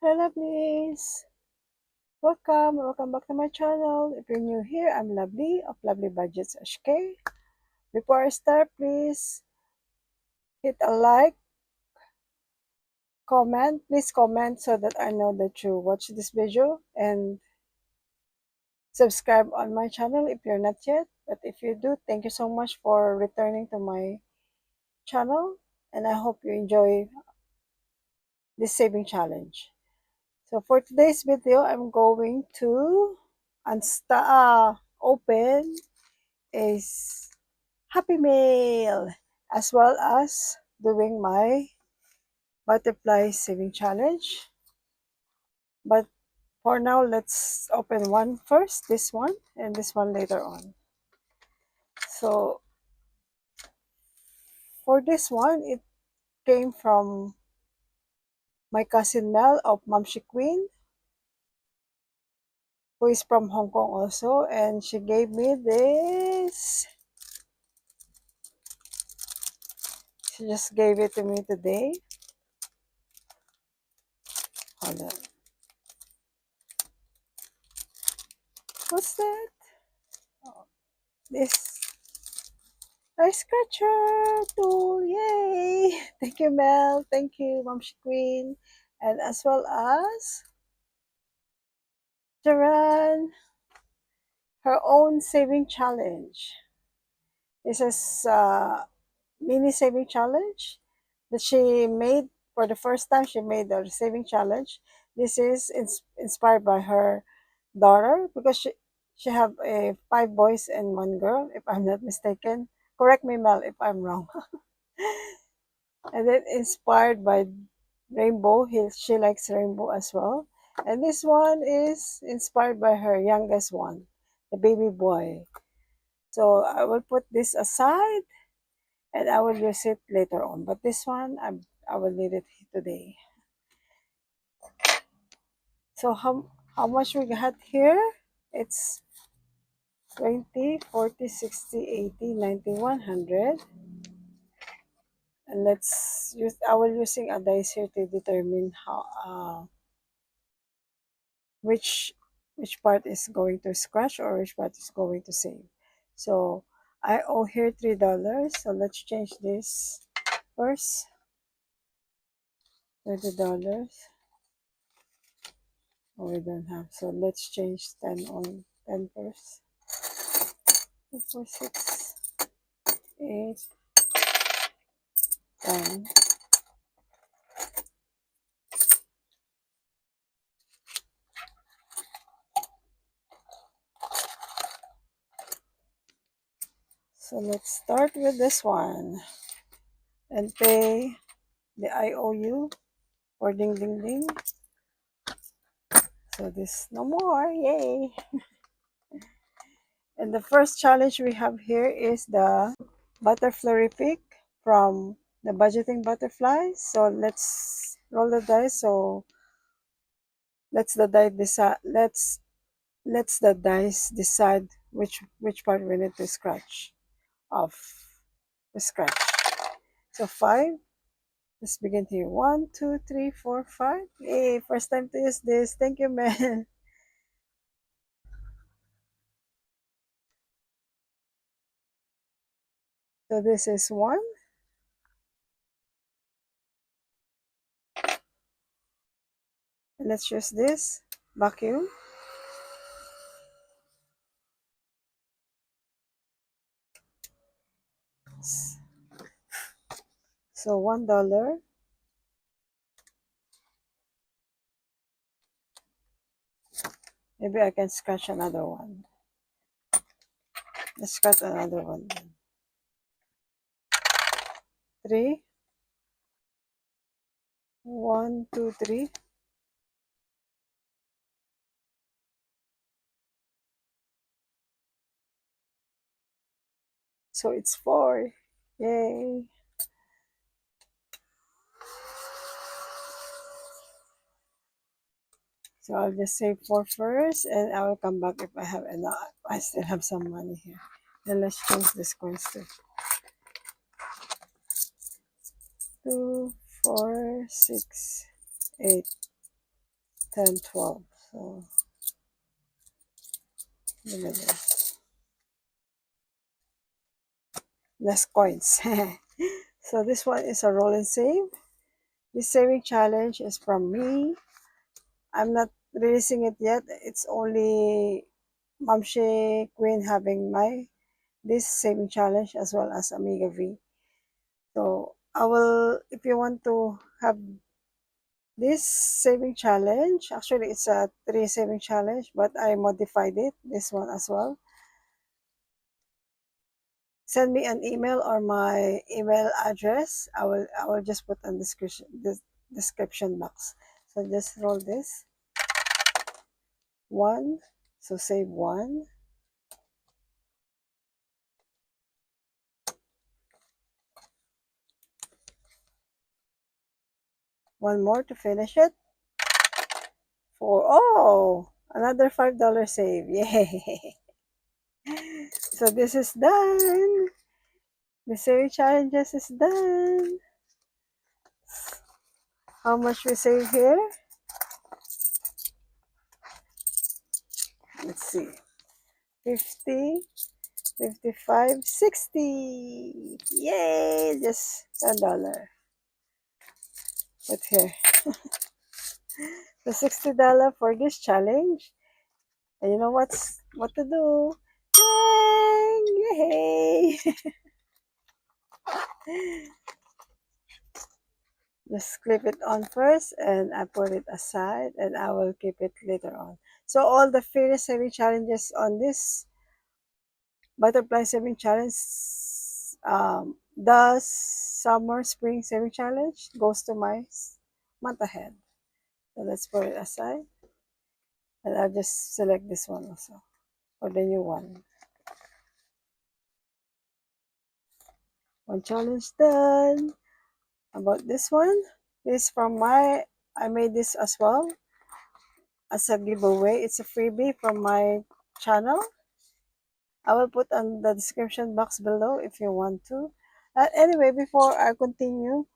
Hi lovelies! Welcome back to my channel. If you're new here, I'm Lovely of Lovely Budgets HK. Before I start, please hit a like, please comment so that I know that you watch this video, and subscribe on my channel if you're not yet. But if you do, thank you so much for returning to my channel, and I hope you enjoy this saving challenge. So for today's video, I'm going to open a Happy Meal, as well as doing my butterfly saving challenge. But for now, let's open one first, this one, and this one later on. So for this one, it came from my cousin Mel of Mamshi Queen, who is from Hong Kong also, and she gave me this. She just gave it to me today. Hold on. What's that? Oh, this ice scratcher tool. Yay! Thank you, Mel. Thank you, Momshi Queen. And as well as Jaran, her own saving challenge. This is mini saving challenge that she made for the first time. She made the saving challenge. This is inspired by her daughter, because she have five boys and one girl, if I'm not mistaken. Correct me, Mel, if I'm wrong. And then inspired by Rainbow. She likes Rainbow as well. And this one is inspired by her youngest one, the baby boy. So I will put this aside and I will use it later on. But this one, I will need it today. So how much we got here? It's 20, 40, 60, 80, 90, 100. And let's use, I will using a dice here to determine how which part is going to scratch or which part is going to save. So I owe here $3. So let's change this first. $30. Oh, we don't have. So let's change 10 on 10 first. 2, 4, 6, 8, 10. So let's start with this one and pay the IOU or ding ding ding. So this no more, yay! And the first challenge we have here is the Butterflurry from the Budgeting Butterflies. So let's roll the dice. So let's the dice decide. Let's the dice decide which part we need to scratch off. The scratch. So 5. Let's begin here. 1, 2, 3, 4, 5. Hey, first time to use this. Thank you, man. So this is 1. And let's use this vacuum. So $1. Maybe I can scratch another one. Let's scratch another one. 3. 1, 2, 3. So it's 4. Yay. So I'll just save 4 first, and I will come back if I have enough. I still have some money here. Then let's change this coins to 2, 4, 6, 8. 10, 12. So, look at this. Less coins. So this one is a roll and save. This saving challenge is from me. I'm not releasing it yet. It's only Mamshi Queen having this saving challenge as well as Amiga V. So I will, if you want to have this saving challenge, actually it's a 3 saving challenge, but I modified it, this one as well. Send me an email or my email address. I will just put on description box. So just roll this. 1. So save 1. One more to finish it. 4. Oh, another $5 save. Yay! So this is done. The saving challenges is done. How much we save here? Let's see. 50, 55, 60. Yay! Just $1. Put here. So $60 for this challenge. And you know what to do? Dang! Yay! Just clip it on first and I put it aside and I will keep it later on. So all the finish saving challenges on this butterfly saving challenge, the summer spring saving challenge goes to my month ahead. So let's put it aside and I'll just select this one also for the new one. One challenge done. About this one, this from I made this as well as a giveaway. It's a freebie from my channel. I will put on the description box below if you want to. Anyway, before I continue,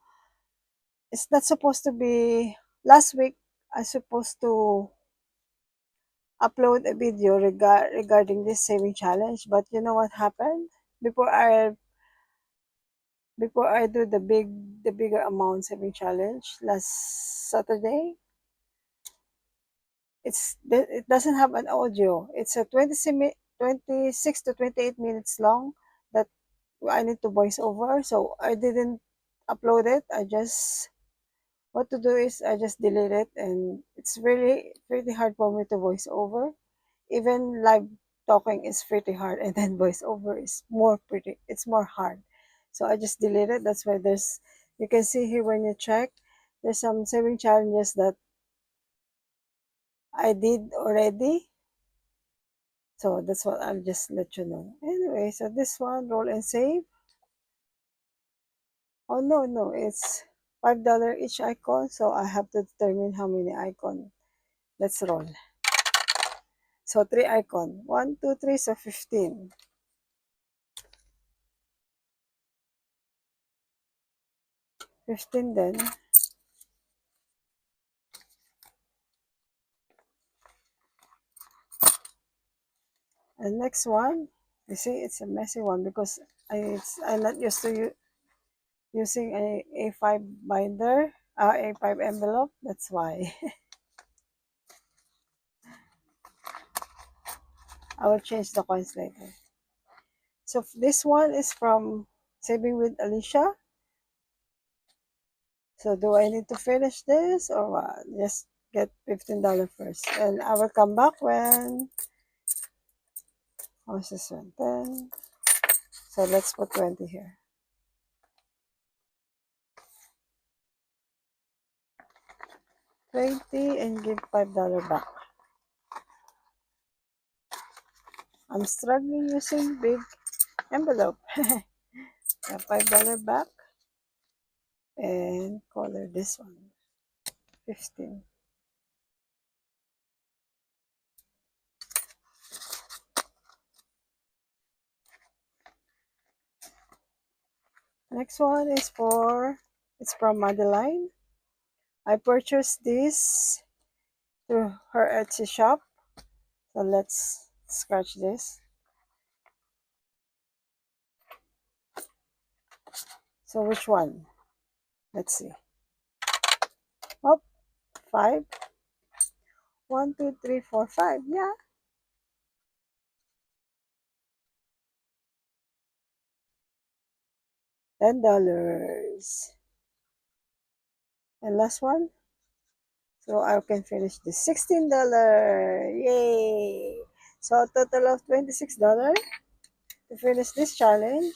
it's not supposed to be last week. I supposed to upload a video regarding this saving challenge, but you know what happened? Before I do the bigger amount saving challenge last Saturday, it doesn't have an audio. It's a 26 to 28 minutes long that I need to voice over. So I didn't upload it. What to do is I just delete it, and it's really pretty hard for me to voice over. Even live talking is pretty hard, and then voice over is it's more hard. So I just delete it. That's why you can see here when you check, there's some saving challenges that I did already. So that's what I'll just let you know. Anyway, so this one, roll and save. Oh no, it's $5 each icon. So I have to determine how many icon. Let's roll. So 3 icon. 1, 2, 3, so 15. 15 then. And next one, you see it's a messy one because I'm not used to using a A5 binder, A5 envelope. That's why. I will change the coins later. So this one is from Saving with Alicia. So do I need to finish this or what? Just get $15 first. And I will come back when, how's this one? 10. So let's put 20 here. 20 and give $5 back. I'm struggling using big envelope. $5 back and color this one. 15. Next one is it's from Madeline. I purchased this to her Etsy shop. So let's scratch this. So which one? Let's see. Oh, 5. 1, 2, 3, 4, 5. Yeah. $10. And last one. So I can finish this. $16. Yay! So a total of $26 to finish this challenge.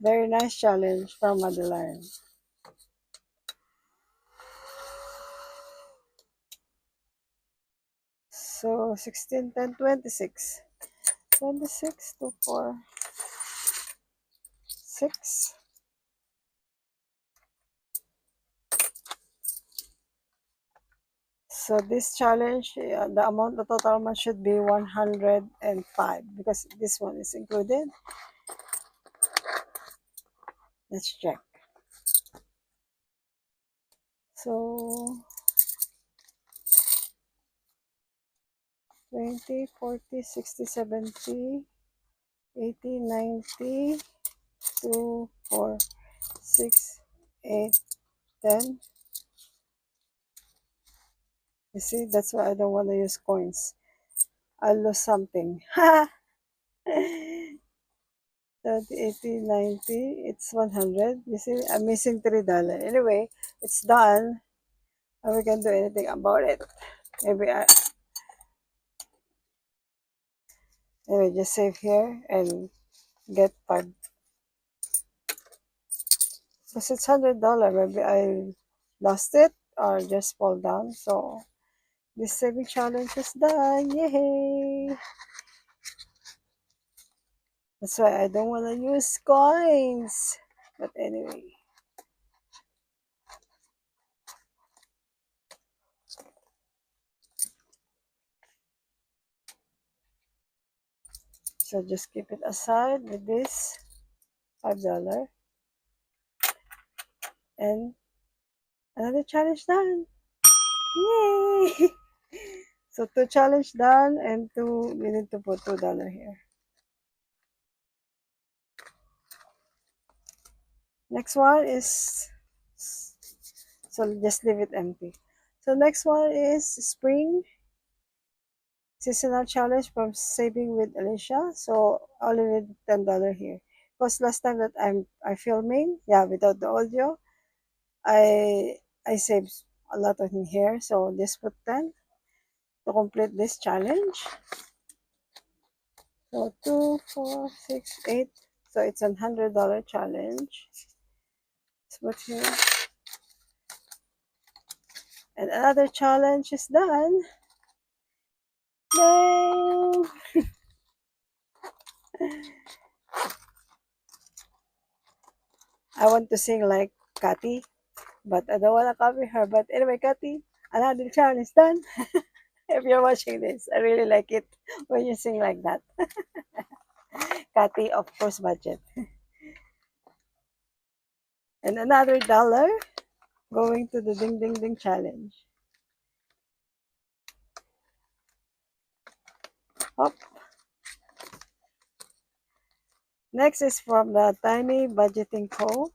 Very nice challenge from Madeline. So 16, 10, 26. 26 to 4, 6. So this challenge, the total amount should be 105 because this one is included. Let's check. So 20, 40, 60, 70, 80, 90, 2, 4, 6, 8, 10. You see, that's why I don't want to use coins. I'll lose something. 30, 80, 90, it's 100. You see, I'm missing $3. Anyway, it's done. And we can do anything about it. Maybe anyway, just save here and get 5. Because it's $100. Maybe I lost it or just fall down. So this saving challenge is done. Yay! That's why I don't want to use coins. But anyway. So just keep it aside with this $5. And another challenge done. Yay! So 2 challenge done and 2, we need to put $2 here. Next one is, so just leave it empty. So next one is spring seasonal challenge from Saving with Alicia. So I only need $10 here. Because last time that I filming, yeah, without the audio, I saved a lot in here. So just put 10 to complete this challenge. So 2, 4, 6, 8. So it's a $100 challenge. Let's put here. And another challenge is done. Yay! I want to sing like Kathy, but I don't want to copy her. But anyway, Kathy, another challenge is done. If you're watching this, I really like it when you sing like that. Kathy, of course, budget. And another dollar going to the Ding Ding Ding challenge. Hop. Next is from the Tiny Budgeting Co.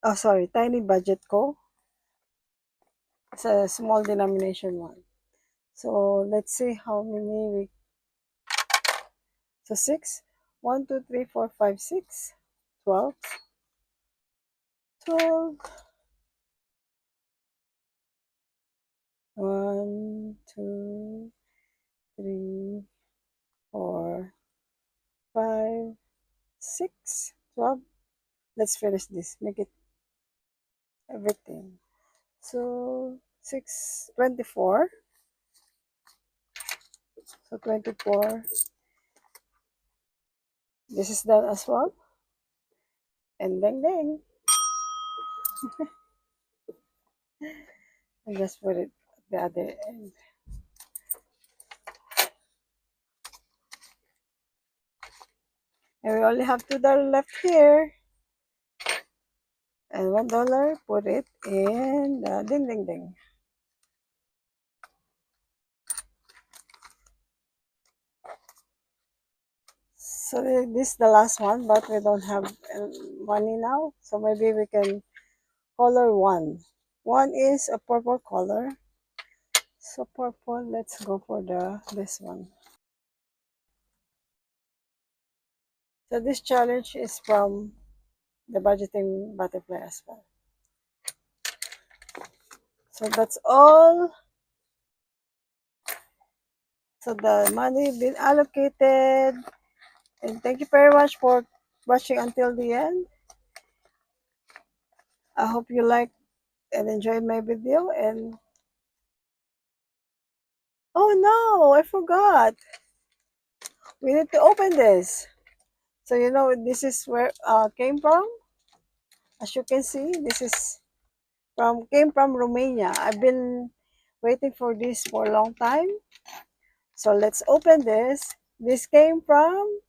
Oh, sorry, Tiny Budget Co. It's a small denomination one. So let's see how many we. So 6. 1, 2, 3, 4, 5, 6. 12. 12. 1, 2, 3, 4, 5, 6. 12. Let's finish this. Make it everything. So 6, 24. So 24. This is done as well. And bang bang. And just put it at the other end. And we only have $2 left here. And $1, put it in the ding ding ding. So this is the last one, but we don't have money now. So maybe we can color one. One is a purple color. So purple, let's go for this one. So this challenge is from the budgeting butterfly as well. So that's all. So the money been allocated. And thank you very much for watching until the end. I hope you liked and enjoyed my video. And oh no, I forgot. We need to open this. So you know this is where came from. As you can see, this is came from Romania. I've been waiting for this for a long time. So let's open this. This came from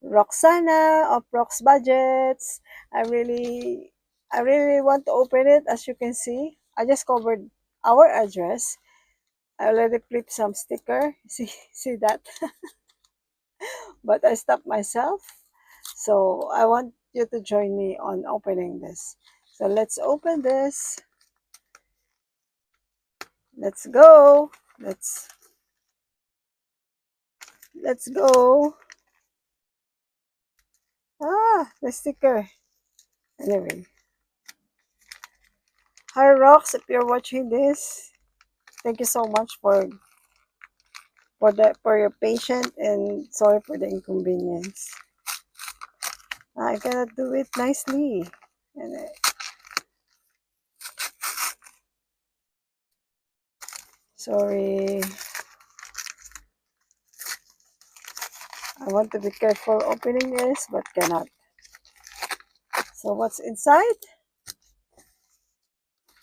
Roxana of Rox Budgets. I really want to open it. As you can see, I just covered our address. I already clipped some sticker. See that? But I stopped myself. So I want you to join me on opening this. So let's open this. Let's go. Let's go. Ah, the sticker. Anyway. Hi Rox, if you're watching this, thank you so much for your patience and sorry for the inconvenience. I cannot do it nicely. And sorry. I want to be careful opening this, but cannot. So what's inside?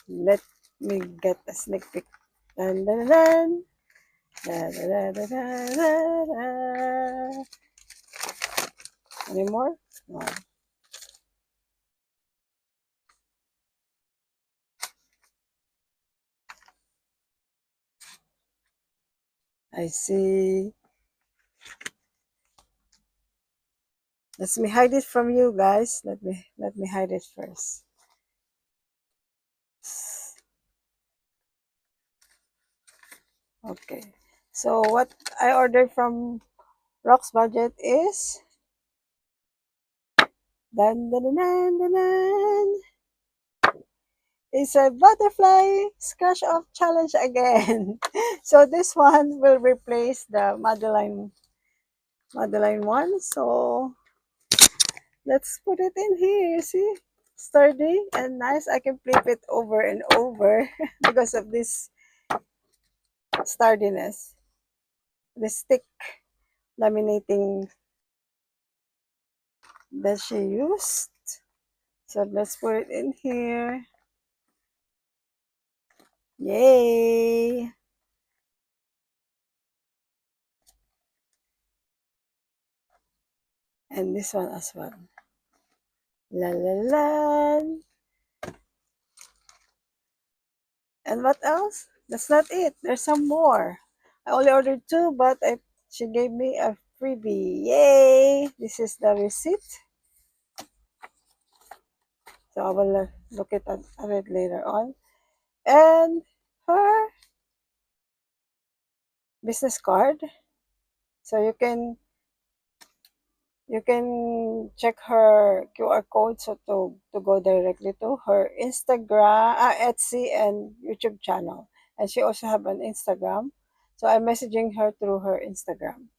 Let me get a sneak peek. Dun, dun, dun. Da, da, da, da, da, da. Any more? No. I see. Let me hide it from you guys. Let me hide it first. Okay. So what I ordered from Rock's Budget is dun, dun, dun, dun, dun, dun. It's a butterfly scratch off challenge again. So this one will replace the Madeline one. So let's put it in here. See, sturdy and nice. I can flip it over and over because of this sturdiness. The stick laminating that she used. So let's put it in here. Yay! And this one as well. La la la. And what else? That's not it. There's some more. I only ordered two, but she gave me a freebie. Yay! This is the receipt. So I will look at it later on. And her business card. So you can check her QR code so to go directly to her Instagram, Etsy and YouTube channel. And she also have an Instagram. So I'm messaging her through her Instagram.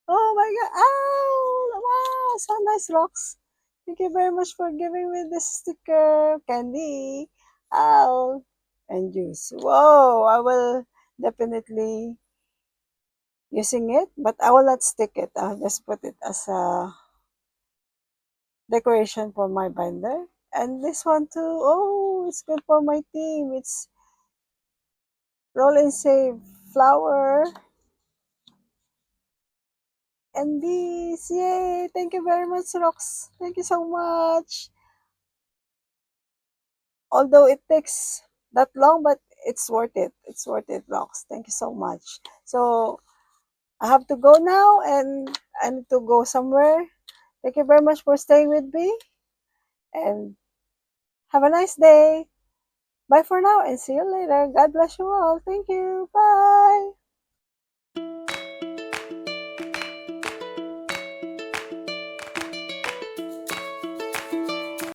Oh my god. Oh wow, so nice rocks. Thank you very much for giving me this sticker, candy. Oh, and juice. Whoa, I will definitely using it, but I will not stick it. I'll just put it as a decoration for my binder. And this one too, oh, it's good for my team. It's roll and save flour and this. Yay! Thank you very much, Rox. Thank you so much. although it takes that long, but it's worth it. It's worth it, Rox. Thank you so much. So I have to go now, and I need to go somewhere. Thank you very much for staying with me, and have a nice day. Bye for now, and see you later. God bless you all. Thank you. Bye.